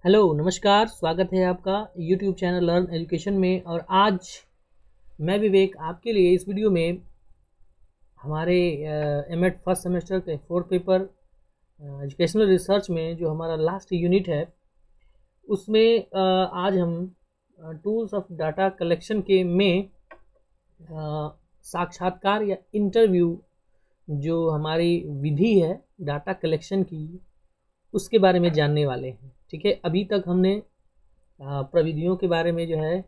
Hello नमस्कार, स्वागत है आपका यूट्यूब चैनल लर्न एजुकेशन में। और आज मैं विवेक आपके लिए इस वीडियो में हमारे एमएड फर्स्ट सेमेस्टर के फोर्थ पेपर एजुकेशनल रिसर्च में जो हमारा लास्ट यूनिट है उसमें आज हम टूल्स ऑफ डाटा कलेक्शन के में साक्षात्कार या इंटरव्यू जो हमारी विधि है डाटा कलेक्शन की उसके बारे में जानने वाले हैं। ठीक है, अभी तक हमने प्रविधियों के बारे में जो है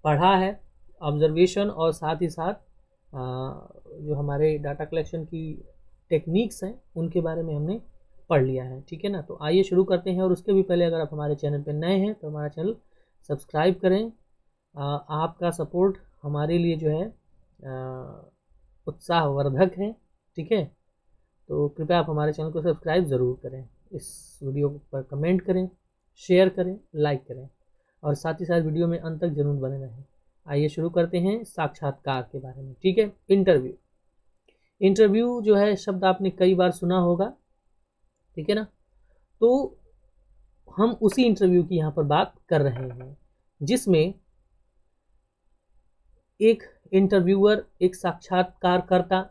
पढ़ा है, ऑब्जर्वेशन और साथ ही साथ जो हमारे डाटा कलेक्शन की टेक्निक्स हैं उनके बारे में हमने पढ़ लिया है। ठीक है ना, तो आइए शुरू करते हैं। और उसके भी पहले अगर आप हमारे चैनल पर नए हैं तो हमारा चैनल सब्सक्राइब करें। आपका सपोर्ट हमारे लिए जो है उत्साहवर्धक है। ठीक है, तो कृपया आप हमारे चैनल को सब्सक्राइब ज़रूर करें, इस वीडियो पर कमेंट करें, शेयर करें, लाइक करें और साथ ही साथ वीडियो में अंत तक जरूर बने रहें। आइए शुरू करते हैं साक्षात्कार के बारे में। ठीक है, इंटरव्यू जो है शब्द आपने कई बार सुना होगा। ठीक है ना, तो हम उसी इंटरव्यू की यहाँ पर बात कर रहे हैं जिसमें एक इंटरव्यूअर, एक साक्षात्कारकर्ता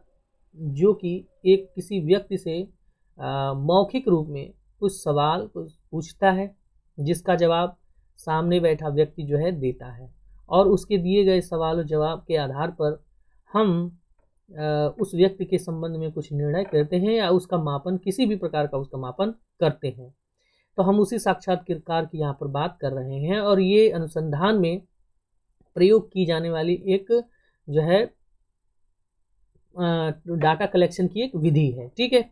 जो कि एक किसी व्यक्ति से मौखिक रूप में कुछ सवाल कुछ पूछता है जिसका जवाब सामने बैठा व्यक्ति जो है देता है, और उसके दिए गए सवाल और जवाब के आधार पर हम उस व्यक्ति के संबंध में कुछ निर्णय करते हैं या उसका मापन, किसी भी प्रकार का उसका मापन करते हैं। तो हम उसी साक्षात्कार की यहाँ पर बात कर रहे हैं और ये अनुसंधान में प्रयोग की जाने वाली एक जो है डाटा कलेक्शन की एक विधि है। ठीक है,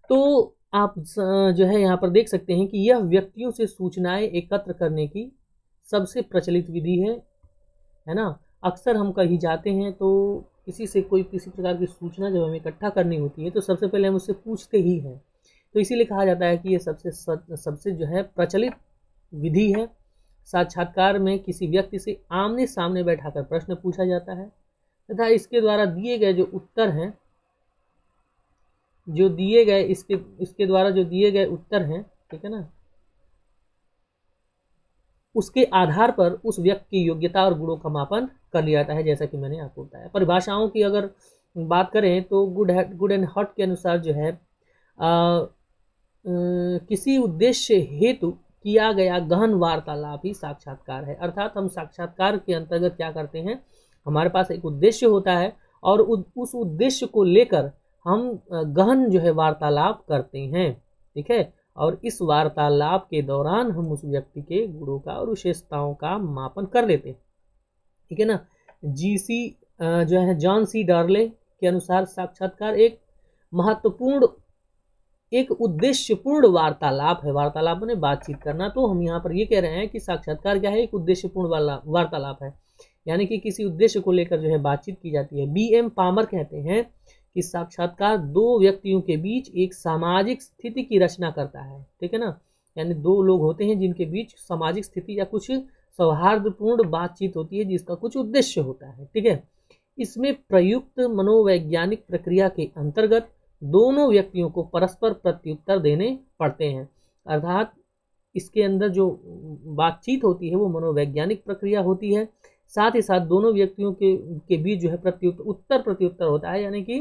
तो आप जो है यहाँ पर देख सकते हैं कि यह व्यक्तियों से सूचनाएं एकत्र करने की सबसे प्रचलित विधि है ना। अक्सर हम कहीं जाते हैं तो किसी से कोई किसी प्रकार की सूचना जब हमें इकट्ठा करनी होती है तो सबसे पहले हम उससे पूछते ही हैं। तो इसीलिए कहा जाता है कि ये सबसे जो है प्रचलित विधि है। साक्षात्कार में किसी व्यक्ति से आमने सामने बैठाकर प्रश्न पूछा जाता है तथा इसके द्वारा दिए गए जो उत्तर हैं, जो दिए गए इसके द्वारा जो दिए गए उत्तर हैं, ठीक है ना, उसके आधार पर उस व्यक्ति की योग्यता और गुणों का मापन कर लिया जाता है, जैसा कि मैंने आपको बताया। परिभाषाओं की अगर बात करें तो गुड एंड हॉट के अनुसार जो है किसी उद्देश्य हेतु किया गया गहन वार्तालाप ही साक्षात्कार है। अर्थात हम साक्षात्कार के अंतर्गत क्या करते हैं, हमारे पास एक उद्देश्य होता है और उस उद्देश्य को लेकर हम गहन जो है वार्तालाप करते हैं। ठीक है, और इस वार्तालाप के दौरान हम उस व्यक्ति के गुणों का और विशेषताओं का मापन कर लेते हैं। ठीक है ना, जो है जॉन सी डार्ले के अनुसार साक्षात्कार एक महत्वपूर्ण, एक उद्देश्यपूर्ण वार्तालाप है। वार्तालाप में बातचीत करना। तो हम यहाँ पर ये कह रहे हैं कि साक्षात्कार क्या है, एक उद्देश्यपूर्ण वार्तालाप है, यानी कि किसी उद्देश्य को लेकर जो है बातचीत की जाती है। B.M. पामर कहते हैं कि साक्षात्कार दो व्यक्तियों के बीच एक सामाजिक स्थिति की रचना करता है। ठीक है ना, यानी दो लोग होते हैं जिनके बीच सामाजिक स्थिति या कुछ सौहार्दपूर्ण बातचीत होती है जिसका कुछ उद्देश्य होता है। ठीक है, इसमें प्रयुक्त मनोवैज्ञानिक प्रक्रिया के अंतर्गत दोनों व्यक्तियों को परस्पर प्रत्युत्तर देने पड़ते हैं। अर्थात इसके अंदर जो बातचीत होती है वो मनोवैज्ञानिक प्रक्रिया होती है, साथ ही साथ दोनों व्यक्तियों के बीच जो है उत्तर प्रत्युत्तर होता है, यानी कि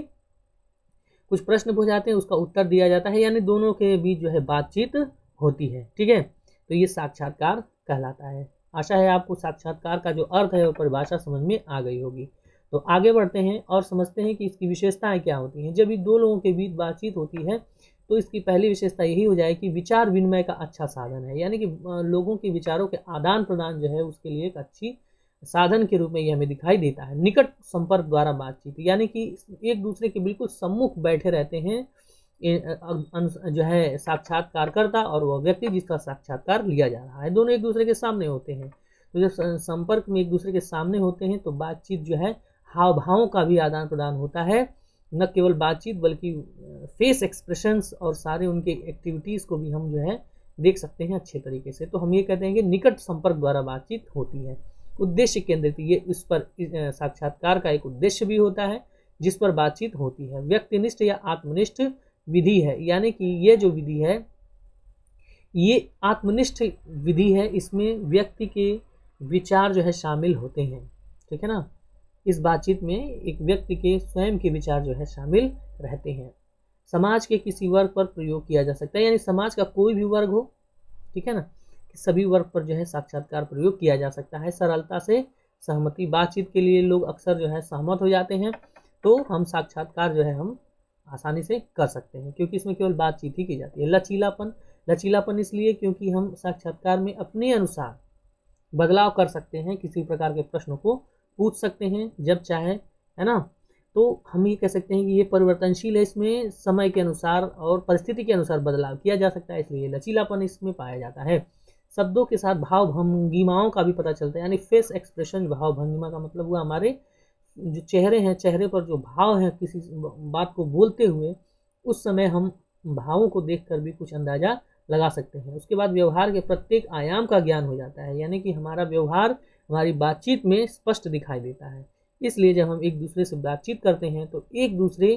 कुछ प्रश्न पूछे जाते हैं उसका उत्तर दिया जाता है, यानी दोनों के बीच जो है बातचीत होती है। ठीक है, तो ये साक्षात्कार कहलाता है। आशा है आपको साक्षात्कार का जो अर्थ है और परिभाषा समझ में आ गई होगी। तो आगे बढ़ते हैं और समझते हैं कि इसकी विशेषताएं क्या होती हैं। जब ये दो लोगों के बीच बातचीत होती है तो इसकी पहली विशेषता यही हो जाए कि विचार विनिमय का अच्छा साधन है, यानी कि लोगों के विचारों के आदान प्रदान जो है उसके लिए एक अच्छी साधन के रूप में ये हमें दिखाई देता है। निकट संपर्क द्वारा बातचीत, यानी कि एक दूसरे के बिल्कुल सम्मुख बैठे रहते हैं जो है साक्षात्कारकर्ता और वह व्यक्ति जिसका साक्षात्कार लिया जा रहा है, दोनों एक दूसरे के सामने होते हैं। तो जब संपर्क में एक दूसरे के सामने होते हैं तो बातचीत जो है हाव भावों का भी आदान प्रदान होता है, न केवल बातचीत बल्कि फेस एक्सप्रेशंस और सारे उनके एक्टिविटीज़ को भी हम जो है देख सकते हैं अच्छे तरीके से। तो हम ये कहते हैं कि निकट संपर्क द्वारा बातचीत होती है। उद्देश्य केंद्रित, ये इस पर साक्षात्कार का एक उद्देश्य भी होता है जिस पर बातचीत होती है। व्यक्तिनिष्ठ या आत्मनिष्ठ विधि है, यानी कि ये जो विधि है ये आत्मनिष्ठ विधि है, इसमें व्यक्ति के विचार जो है शामिल होते हैं, ठीक है ना। इस बातचीत में एक व्यक्ति के स्वयं के विचार जो है शामिल रहते हैं। समाज के किसी वर्ग पर प्रयोग किया जा सकता है, यानी समाज का कोई भी वर्ग हो, ठीक है ना, सभी वर्ग पर जो है साक्षात्कार प्रयोग किया जा सकता है। सरलता से सहमति, बातचीत के लिए लोग अक्सर जो है सहमत हो जाते हैं, तो हम साक्षात्कार जो है हम आसानी से कर सकते हैं, क्योंकि इसमें केवल बातचीत ही की जाती है। लचीलापन, लचीलापन इसलिए क्योंकि हम साक्षात्कार में अपने अनुसार बदलाव कर सकते हैं, किसी प्रकार के प्रश्नों को पूछ सकते हैं जब चाहे, है ना। तो हम ये कह सकते हैं कि ये परिवर्तनशील है, इसमें समय के अनुसार और परिस्थिति के अनुसार बदलाव किया जा सकता है, इसलिए लचीलापन इसमें पाया जाता है। शब्दों के साथ भाव भंगिमाओं का भी पता चलता है, यानी फेस एक्सप्रेशन, भाव भंगिमा का मतलब हुआ हमारे जो चेहरे हैं, चेहरे पर जो भाव है किसी बात को बोलते हुए, उस समय हम भावों को देखकर भी कुछ अंदाजा लगा सकते हैं। उसके बाद व्यवहार के प्रत्येक आयाम का ज्ञान हो जाता है, यानी कि हमारा व्यवहार हमारी बातचीत में स्पष्ट दिखाई देता है। इसलिए जब हम एक दूसरे से बातचीत करते हैं तो एक दूसरे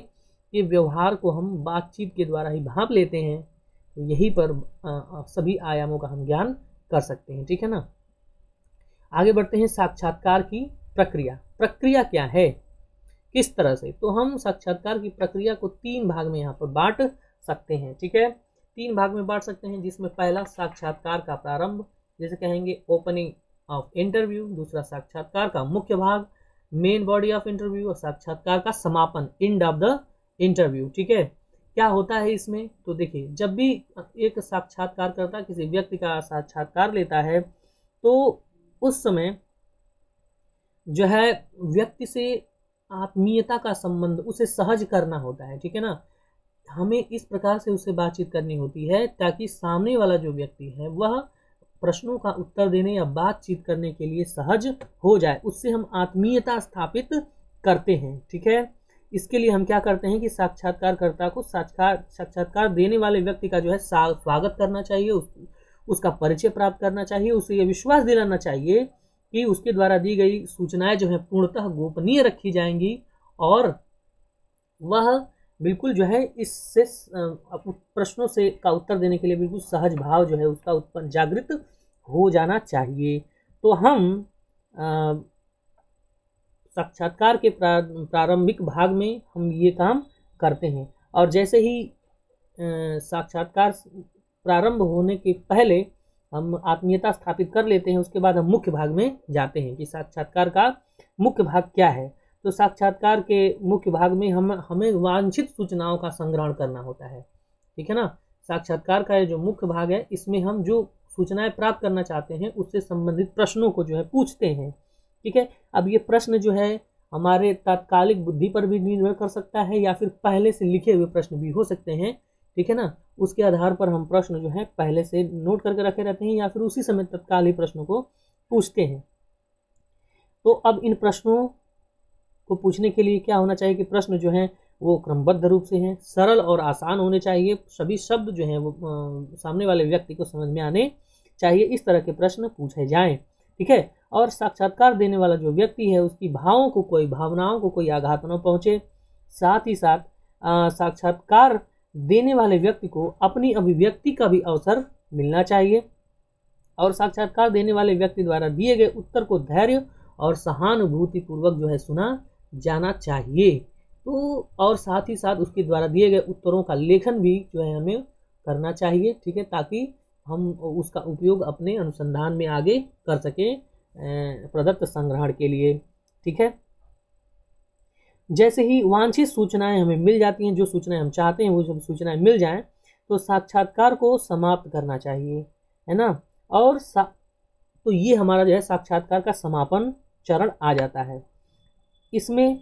के व्यवहार को हम बातचीत के द्वारा ही भांप लेते हैं, तो यहीं पर सभी आयामों का हम ज्ञान कर सकते हैं, ठीक है ना। आगे बढ़ते हैं, साक्षात्कार की प्रक्रिया। प्रक्रिया क्या है, किस तरह से, तो हम साक्षात्कार की प्रक्रिया को 3 भाग में यहाँ पर बांट सकते हैं, ठीक है। 3 भाग में बांट सकते हैं, जिसमें पहला साक्षात्कार का प्रारंभ, जैसे कहेंगे ओपनिंग ऑफ इंटरव्यू। दूसरा साक्षात्कार का मुख्य भाग, मेन बॉडी ऑफ इंटरव्यू। और साक्षात्कार का समापन, एंड ऑफ द इंटरव्यू, ठीक है। क्या होता है इसमें, तो देखिए, जब भी एक साक्षात्कारकर्ता किसी व्यक्ति का साक्षात्कार लेता है, तो उस समय जो है व्यक्ति से आत्मीयता का संबंध, उसे सहज करना होता है, ठीक है ना। हमें इस प्रकार से उससे बातचीत करनी होती है ताकि सामने वाला जो व्यक्ति है वह प्रश्नों का उत्तर देने या बातचीत करने के लिए सहज हो जाए, उससे हम आत्मीयता स्थापित करते हैं, ठीक है। इसके लिए हम क्या करते हैं कि साक्षात्कारकर्ता को साक्षात्कार देने वाले व्यक्ति का जो है स्वागत करना चाहिए, उसका परिचय प्राप्त करना चाहिए, उसे यह विश्वास दिलाना चाहिए कि उसके द्वारा दी गई सूचनाएं जो है पूर्णतः गोपनीय रखी जाएंगी, और वह बिल्कुल जो है इससे प्रश्नों से का उत्तर देने के लिए बिल्कुल सहज भाव जो है उसका उत्पन्न जागृत हो जाना चाहिए। तो हम साक्षात्कार के प्रारंभिक भाग में हम ये काम करते हैं, और जैसे ही साक्षात्कार प्रारंभ होने के पहले हम आत्मीयता स्थापित कर लेते हैं, उसके बाद हम मुख्य भाग में जाते हैं कि साक्षात्कार का मुख्य भाग क्या है। तो साक्षात्कार के मुख्य भाग में हमें वांछित सूचनाओं का संग्रहण करना होता है, ठीक है ना। साक्षात्कार का जो मुख्य भाग है, इसमें हम जो सूचनाएं प्राप्त करना चाहते हैं उससे संबंधित प्रश्नों को जो है पूछते हैं, ठीक है। अब ये प्रश्न जो है हमारे तात्कालिक बुद्धि पर भी निर्भर कर सकता है, या फिर पहले से लिखे हुए प्रश्न भी हो सकते हैं, ठीक है ना। उसके आधार पर हम प्रश्न जो है पहले से नोट करके रखे रहते हैं, या फिर उसी समय तत्काल ही प्रश्नों को पूछते हैं। तो अब इन प्रश्नों को पूछने के लिए क्या होना चाहिए कि प्रश्न जो हैं वो क्रमबद्ध रूप से हैं, सरल और आसान होने चाहिए, सभी शब्द जो हैं वो सामने वाले व्यक्ति को समझ में आने चाहिए, इस तरह के प्रश्न पूछे जाएं, ठीक है। और साक्षात्कार देने वाला जो व्यक्ति है उसकी भावनाओं को कोई आघात न पहुंचे। साथ ही साथ साक्षात्कार देने वाले व्यक्ति को अपनी अभिव्यक्ति का भी अवसर मिलना चाहिए, और साक्षात्कार देने वाले व्यक्ति द्वारा दिए गए उत्तर को धैर्य और सहानुभूति पूर्वक जो है सुना जाना चाहिए। तो और साथ ही साथ उसके द्वारा दिए गए उत्तरों का लेखन भी जो है हमें करना चाहिए, ठीक है, ताकि हम उसका उपयोग अपने अनुसंधान में आगे कर सकें प्रदत्त संग्रहण के लिए, ठीक है। जैसे ही वांछित सूचनाएं हमें मिल जाती हैं, जो सूचनाएं हम चाहते हैं वो जब सूचनाएं मिल जाएं, तो साक्षात्कार को समाप्त करना चाहिए, है ना। और तो ये हमारा जो है साक्षात्कार का समापन चरण आ जाता है। इसमें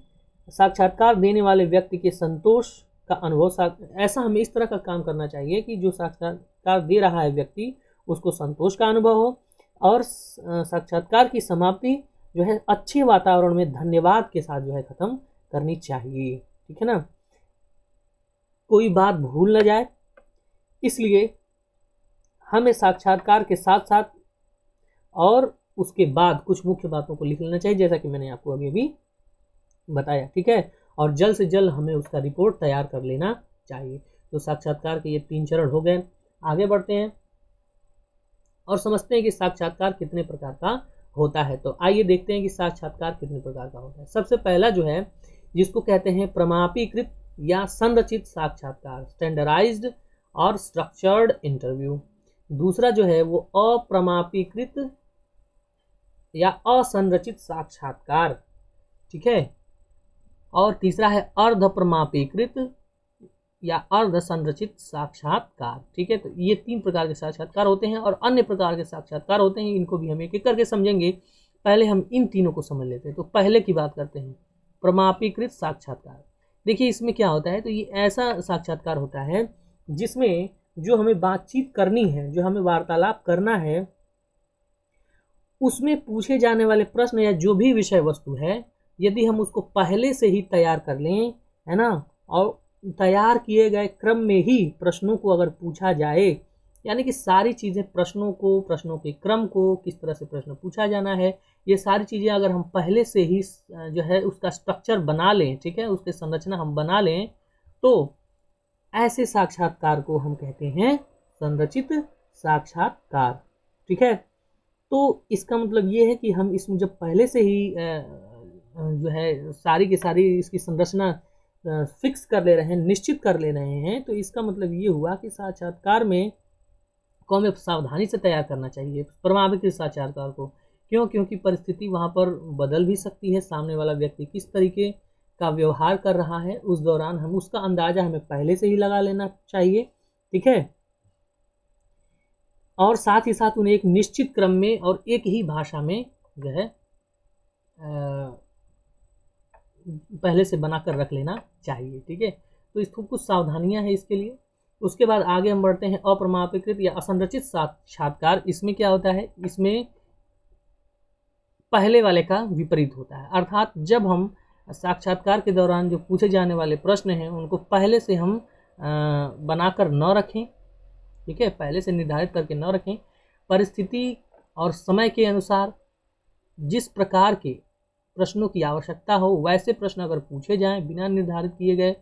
साक्षात्कार देने वाले व्यक्ति के संतोष का अनुभव, ऐसा हमें इस तरह का काम करना चाहिए कि जो साक्षात्कार दे रहा है व्यक्ति उसको संतोष का अनुभव हो, और साक्षात्कार की समाप्ति जो है अच्छे वातावरण में धन्यवाद के साथ जो है खत्म करनी चाहिए, ठीक है ना। कोई बात भूल न जाए, इसलिए हमें साक्षात्कार के साथ साथ और उसके बाद कुछ मुख्य बातों को लिख लेना चाहिए, जैसा कि मैंने आपको अभी बताया, ठीक है। और जल्द से जल्द हमें उसका रिपोर्ट तैयार कर लेना चाहिए। तो साक्षात्कार के ये 3 चरण हो गए। आगे बढ़ते हैं। और समझते हैं कि साक्षात्कार कितने प्रकार का होता है। तो आइए देखते हैं कि साक्षात्कार कितने प्रकार का होता है। सबसे पहला जो है, जिसको कहते हैं प्रमाणीकृत या संरचित साक्षात्कार, स्टैंडर्डाइज्ड और स्ट्रक्चर्ड इंटरव्यू। दूसरा जो है वो अप्रमाणीकृत या असंरचित साक्षात्कार, ठीक है। और तीसरा है अर्ध प्रमाणीकृत या अर्ध संरचित साक्षात्कार, ठीक है। तो ये 3 प्रकार के साक्षात्कार होते हैं और अन्य प्रकार के साक्षात्कार होते हैं, इनको भी हम एक एक करके समझेंगे। पहले हम इन तीनों को समझ लेते हैं। तो पहले की बात करते हैं, प्रमाणीकृत साक्षात्कार। देखिए इसमें क्या होता है, तो ये ऐसा साक्षात्कार होता है जिसमें जो हमें बातचीत करनी है, जो हमें वार्तालाप करना है, उसमें पूछे जाने वाले प्रश्न या जो भी विषय वस्तु है, यदि हम उसको पहले से ही तैयार कर लें, है ना, और तैयार किए गए क्रम में ही प्रश्नों को अगर पूछा जाए, यानी कि सारी चीज़ें, प्रश्नों को, प्रश्नों के क्रम को, किस तरह से प्रश्न पूछा जाना है, ये सारी चीज़ें अगर हम पहले से ही जो है उसका स्ट्रक्चर बना लें, ठीक है, उसकी संरचना हम बना लें, तो ऐसे साक्षात्कार को हम कहते हैं संरचित साक्षात्कार, ठीक है। तो इसका मतलब ये है कि हम इसमें जब पहले से ही जो है सारी की सारी इसकी संरचना फिक्स कर ले रहे हैं, निश्चित कर ले रहे हैं, तो इसका मतलब ये हुआ कि साक्षात्कार में को हमें सावधानी से तैयार करना चाहिए प्रमाणीकृत साक्षात्कार को। क्यों? क्योंकि परिस्थिति वहाँ पर बदल भी सकती है, सामने वाला व्यक्ति किस तरीके का व्यवहार कर रहा है, उस दौरान हम उसका अंदाजा हमें पहले से ही लगा लेना चाहिए, ठीक है। और साथ ही साथ उन्हें एक निश्चित क्रम में और एक ही भाषा में जो है पहले से बनाकर रख लेना चाहिए, ठीक है। तो इसको कुछ सावधानियां हैं इसके लिए। उसके बाद आगे हम बढ़ते हैं अप्रमाणीकृत या असंरचित साक्षात्कार। इसमें क्या होता है, इसमें पहले वाले का विपरीत होता है, अर्थात जब हम साक्षात्कार के दौरान जो पूछे जाने वाले प्रश्न हैं उनको पहले से हम बनाकर न रखें, ठीक है, पहले से निर्धारित करके न रखें, परिस्थिति और समय के अनुसार जिस प्रकार के प्रश्नों की आवश्यकता हो वैसे प्रश्न अगर पूछे जाएं बिना निर्धारित किए गए,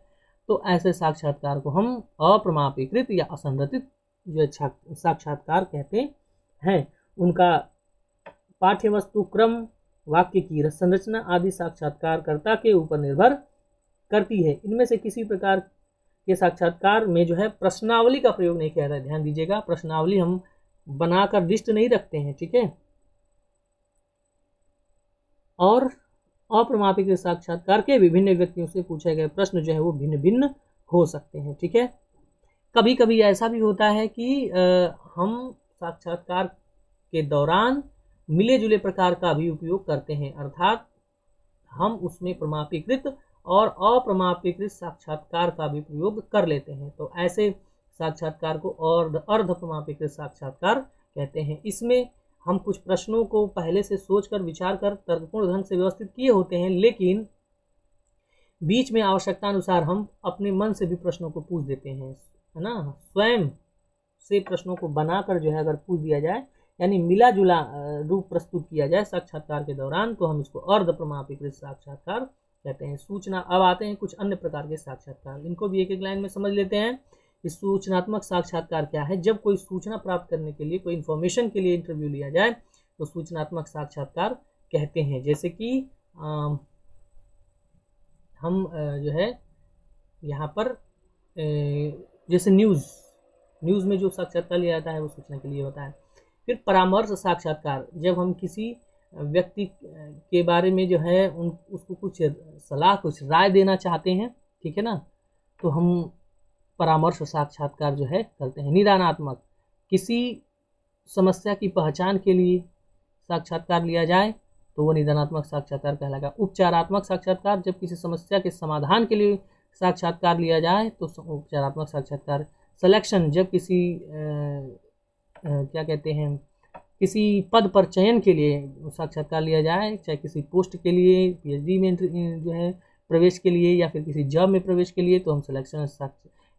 तो ऐसे साक्षात्कार को हम अप्रमाणीकृत या असंरचित जो साक्षात्कार कहते हैं। उनका पाठ्य वस्तु, क्रम, वाक्य की संरचना आदि साक्षात्कारकर्ता के ऊपर निर्भर करती है। इनमें से किसी प्रकार के साक्षात्कार में जो है प्रश्नावली का प्रयोग नहीं किया जाता है। ध्यान दीजिएगा, प्रश्नावली हम बनाकर लिस्ट नहीं रखते हैं, ठीक है। और अप्रमाणीकृत साक्षात्कार के विभिन्न व्यक्तियों से पूछे गए प्रश्न जो है वो भिन्न भिन्न हो सकते हैं, ठीक है। कभी कभी ऐसा भी होता है कि हम साक्षात्कार के दौरान मिले जुले प्रकार का भी उपयोग करते हैं, अर्थात हम उसमें प्रमाणीकृत और अप्रमाणीकृत साक्षात्कार का भी प्रयोग कर लेते हैं। तो ऐसे साक्षात्कार को अर्ध प्रमाणीकृत साक्षात्कार कहते हैं। इसमें हम कुछ प्रश्नों को पहले से सोचकर, विचार कर, तर्कपूर्ण ढंग से व्यवस्थित किए होते हैं, लेकिन बीच में आवश्यकता अनुसार हम अपने मन से भी प्रश्नों को पूछ देते हैं, है ना। स्वयं से प्रश्नों को बनाकर जो है अगर पूछ दिया जाए, यानी मिला जुला रूप प्रस्तुत किया जाए साक्षात्कार के दौरान, तो हम इसको अर्ध प्रमाणीकृत साक्षात्कार कहते हैं। सूचना, अब आते हैं कुछ अन्य प्रकार के साक्षात्कार, इनको भी एक एक लाइन में समझ लेते हैं। इस सूचनात्मक साक्षात्कार क्या है? जब कोई सूचना प्राप्त करने के लिए, कोई इन्फॉर्मेशन के लिए इंटरव्यू लिया जाए तो सूचनात्मक साक्षात्कार कहते हैं। जैसे कि हम जो है यहाँ पर जैसे न्यूज़ में जो साक्षात्कार लिया जाता है वो सूचना के लिए होता है। फिर परामर्श साक्षात्कार, जब हम किसी व्यक्ति के बारे में जो है उसको कुछ सलाह, कुछ राय देना चाहते हैं, ठीक है ना, तो हम परामर्श साक्षात्कार जो है करते हैं। निदानात्मक, किसी समस्या की पहचान के लिए साक्षात्कार लिया जाए तो वो निदानात्मक साक्षात्कार कहलाएगा। उपचारात्मक साक्षात्कार, जब किसी समस्या के समाधान के लिए साक्षात्कार लिया जाए तो उपचारात्मक साक्षात्कार। सिलेक्शन, जब किसी क्या कहते हैं, किसी पद पर चयन के लिए साक्षात्कार लिया जाए, चाहे किसी पोस्ट के लिए, पीएचडी में जो है प्रवेश के लिए, या फिर किसी जॉब में प्रवेश के लिए, तो हम सिलेक्शन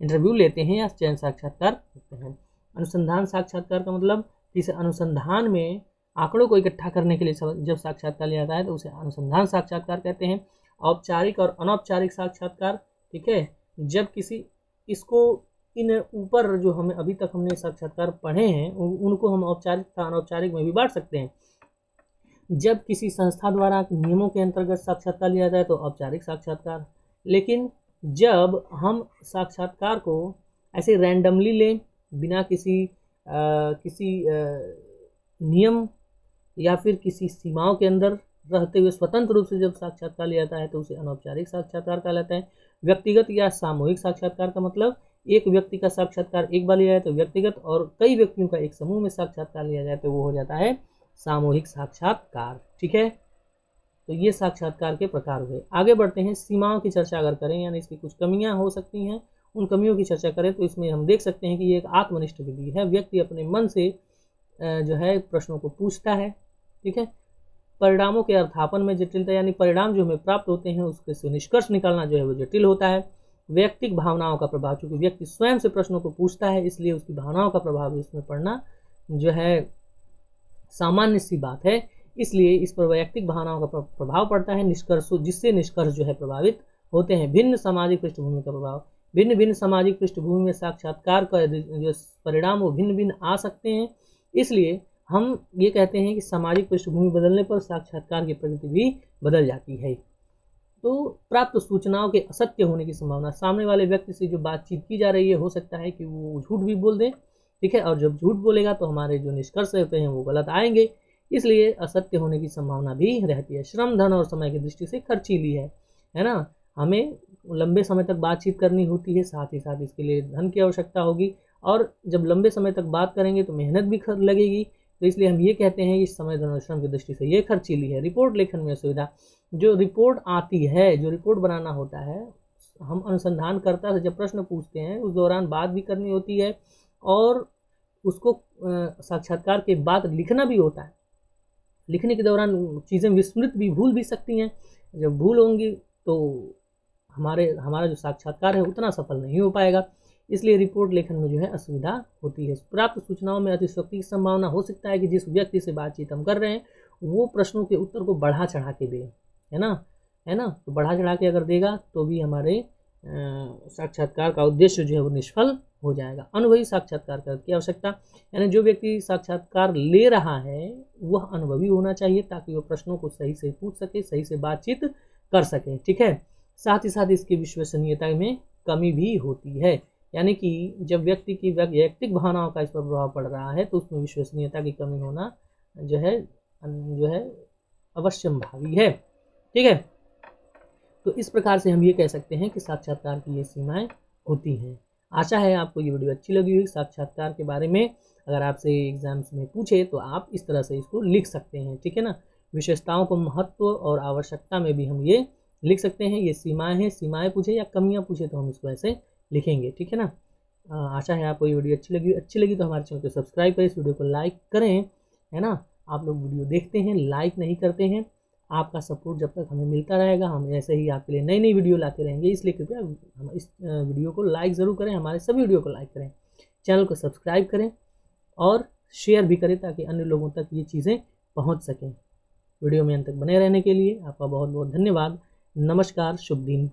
इंटरव्यू लेते हैं या चयन साक्षात्कार करते हैं। अनुसंधान साक्षात्कार का मतलब किसी अनुसंधान में आंकड़ों को इकट्ठा करने के लिए जब साक्षात्कार लिया जाता है तो उसे अनुसंधान साक्षात्कार कहते हैं। औपचारिक और अनौपचारिक साक्षात्कार, ठीक है, जब किसी, इसको इन ऊपर जो हमें अभी तक हमने साक्षात्कार पढ़े हैं उनको हम औपचारिक तथा अनौपचारिक में भी बांट सकते हैं। जब किसी संस्था द्वारा नियमों के अंतर्गत साक्षात्कार लिया जाए तो औपचारिक साक्षात्कार, लेकिन जब हम साक्षात्कार को ऐसे रैंडमली लें बिना किसी नियम या फिर किसी सीमाओं के अंदर रहते हुए स्वतंत्र रूप से जब साक्षात्कार लिया जाता है तो उसे अनौपचारिक साक्षात्कार कहलाता है। व्यक्तिगत या सामूहिक साक्षात्कार का मतलब एक व्यक्ति का साक्षात्कार एक बार लिया जाए तो व्यक्तिगत, और कई व्यक्तियों का एक समूह में साक्षात्कार लिया जाए तो वो हो जाता है सामूहिक साक्षात्कार। ठीक है, तो ये साक्षात्कार के प्रकार हुए। आगे बढ़ते हैं, सीमाओं की चर्चा अगर करें यानी इसकी कुछ कमियां हो सकती हैं, उन कमियों की चर्चा करें तो इसमें हम देख सकते हैं कि ये एक आत्मनिष्ठ विधि है। व्यक्ति अपने मन से जो है प्रश्नों को पूछता है। ठीक है, परिणामों के अर्थापन में जटिलता यानी परिणाम जो हमें प्राप्त होते हैं उसके से निष्कर्ष निकालना जो है वो जटिल होता है। व्यक्तिगत भावनाओं का प्रभाव, चूंकि व्यक्ति स्वयं से प्रश्नों को पूछता है इसलिए उसकी भावनाओं का प्रभाव इसमें पड़ना जो है सामान्य सी बात है, इसलिए इस पर वैयक्तिक भावनाओं का प्रभाव पड़ता है जिससे निष्कर्ष जो है प्रभावित होते हैं। भिन्न सामाजिक पृष्ठभूमि का प्रभाव, भिन्न भिन्न सामाजिक पृष्ठभूमि में साक्षात्कार का जो परिणाम वो भिन्न भिन्न आ सकते हैं, इसलिए हम ये कहते हैं कि सामाजिक पृष्ठभूमि बदलने पर साक्षात्कार की प्रकृति भी बदल जाती है। तो प्राप्त सूचनाओं के असत्य होने की संभावना, सामने वाले व्यक्ति से जो बातचीत की जा रही है हो सकता है कि वो झूठ भी बोल दे। ठीक है, और जब झूठ बोलेगा तो हमारे जो निष्कर्ष होते हैं वो गलत आएंगे, इसलिए असत्य होने की संभावना भी रहती है। श्रम, धन और समय की दृष्टि से खर्चीली है ना, हमें लंबे समय तक बातचीत करनी होती है, साथ ही साथ इसके लिए धन की आवश्यकता होगी, और जब लंबे समय तक बात करेंगे तो मेहनत भी लगेगी, तो इसलिए हम ये कहते हैं कि समय, धन और श्रम की दृष्टि से ये खर्चीली है। रिपोर्ट लेखन में असुविधा, जो रिपोर्ट आती है, जो रिपोर्ट बनाना होता है, हम अनुसंधानकर्ता से जब प्रश्न पूछते हैं उस दौरान बात भी करनी होती है और उसको साक्षात्कार के बाद लिखना भी होता है। लिखने के दौरान चीज़ें विस्मृत भी, भूल भी सकती हैं। जब भूल होंगी तो हमारा जो साक्षात्कार है उतना सफल नहीं हो पाएगा, इसलिए रिपोर्ट लेखन में जो है असुविधा होती है। प्राप्त सूचनाओं में अतिशयोक्ति की संभावना, हो सकता है कि जिस व्यक्ति से बातचीत हम कर रहे हैं वो प्रश्नों के उत्तर को बढ़ा चढ़ा के दे, है ना, तो बढ़ा चढ़ा के अगर देगा तो भी हमारे साक्षात्कार का उद्देश्य जो है वो निष्फल हो जाएगा। अनुभवी साक्षात्कार की आवश्यकता, यानी जो व्यक्ति साक्षात्कार ले रहा है वह अनुभवी होना चाहिए ताकि वो प्रश्नों को सही से पूछ सके, सही से बातचीत कर सके। ठीक है, साथ ही साथ इसकी विश्वसनीयता में कमी भी होती है, यानी कि जब व्यक्ति की वैयक्तिक भावनाओं का इस पर प्रभाव पड़ रहा है तो उसमें विश्वसनीयता की कमी होना जो है अवश्यंभावी है। ठीक है, तो इस प्रकार से हम ये कह सकते हैं कि साक्षात्कार की ये सीमाएं होती हैं। आशा है आपको ये वीडियो अच्छी लगी हुई। साक्षात्कार के बारे में अगर आपसे एग्जाम्स में पूछे तो आप इस तरह से इसको लिख सकते हैं। ठीक है ना, विशेषताओं को महत्व और आवश्यकता में भी हम ये लिख सकते हैं। ये सीमाएं हैं, सीमाएं पूछे या कमियां पूछे तो हम इसको ऐसे लिखेंगे। ठीक है ना, आशा है आपको ये वीडियो अच्छी लगी तो हमारे चैनल को सब्सक्राइब करें, इस वीडियो को लाइक करें। है ना, आप लोग वीडियो देखते हैं, लाइक नहीं करते हैं, आपका सपोर्ट जब तक हमें मिलता रहेगा हम ऐसे ही आपके लिए नई नई वीडियो लाते रहेंगे, इसलिए कृपया हम इस वीडियो को लाइक ज़रूर करें, हमारे सभी वीडियो को लाइक करें, चैनल को सब्सक्राइब करें और शेयर भी करें ताकि अन्य लोगों तक ये चीज़ें पहुंच सकें। वीडियो में अंत तक बने रहने के लिए आपका बहुत बहुत धन्यवाद। नमस्कार, शुभ दिन।